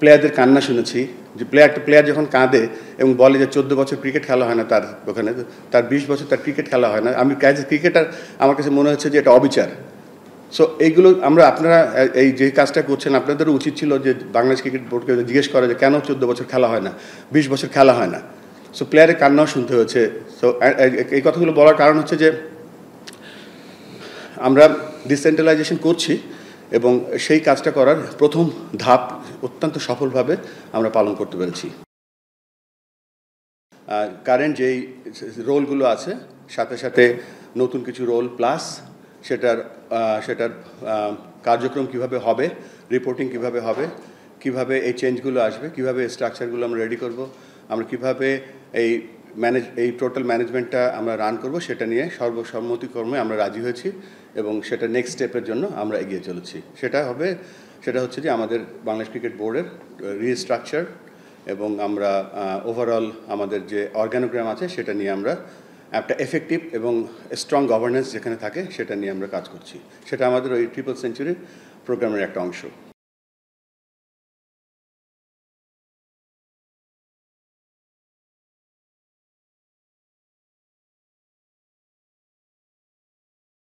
প্লেয়ারদের কান্না শুনেছি যে প্লেয়ার যখন কাঁদে এবং বলে যে 14 বছর ক্রিকেট খেলা হয় না তার ওখানে, তার 20 বছর তার ক্রিকেট খেলা হয় না। আমি অ্যাজ এ ক্রিকেটার আমার কাছে মনে হচ্ছে যে এটা অবিচার। সো এইগুলো আপনারা এই যে কাজটা করছেন আপনাদেরও উচিত ছিল যে বাংলাদেশ ক্রিকেট বোর্ডকে জিজ্ঞেস করা যে কেন 14 বছর খেলা হয় না, 20 বছর খেলা হয় না। সো প্লেয়ারের কান্নাও শুনতে হয়েছে। সো এই কথাগুলো বলার কারণ হচ্ছে যে আমরা ডিসেন্ট্রালাইজেশন করছি এবং সেই কাজটা করার প্রথম ধাপ অত্যন্ত সফলভাবে আমরা পালন করতে পেরেছি। কারেন্ট যেই রোলগুলো আছে সাথে সাথে নতুন কিছু রোল প্লাস সেটার কার্যক্রম কিভাবে হবে, রিপোর্টিং কিভাবে হবে, কিভাবে এই চেঞ্জগুলো আসবে, কিভাবে স্ট্রাকচারগুলো আমরা রেডি করব, আমরা কিভাবে এই টোটাল ম্যানেজমেন্টটা আমরা রান করব, সেটা নিয়ে সর্বসম্মতিক্রমে আমরা রাজি হয়েছি এবং সেটা নেক্সট স্টেপের জন্য আমরা এগিয়ে চলেছি। সেটা হচ্ছে যে আমাদের বাংলাদেশ ক্রিকেট বোর্ডের রিস্ট্রাকচার এবং আমরা ওভারঅল আমাদের যে অর্গানোগ্রাম আছে সেটা নিয়ে আমরা একটা এফেক্টিভ এবং স্ট্রং গভর্নেন্স যেখানে থাকে সেটা নিয়ে আমরা কাজ করছি। সেটা আমাদের ওই ট্রিপল সেঞ্চুরি প্রোগ্রামের একটা অংশ।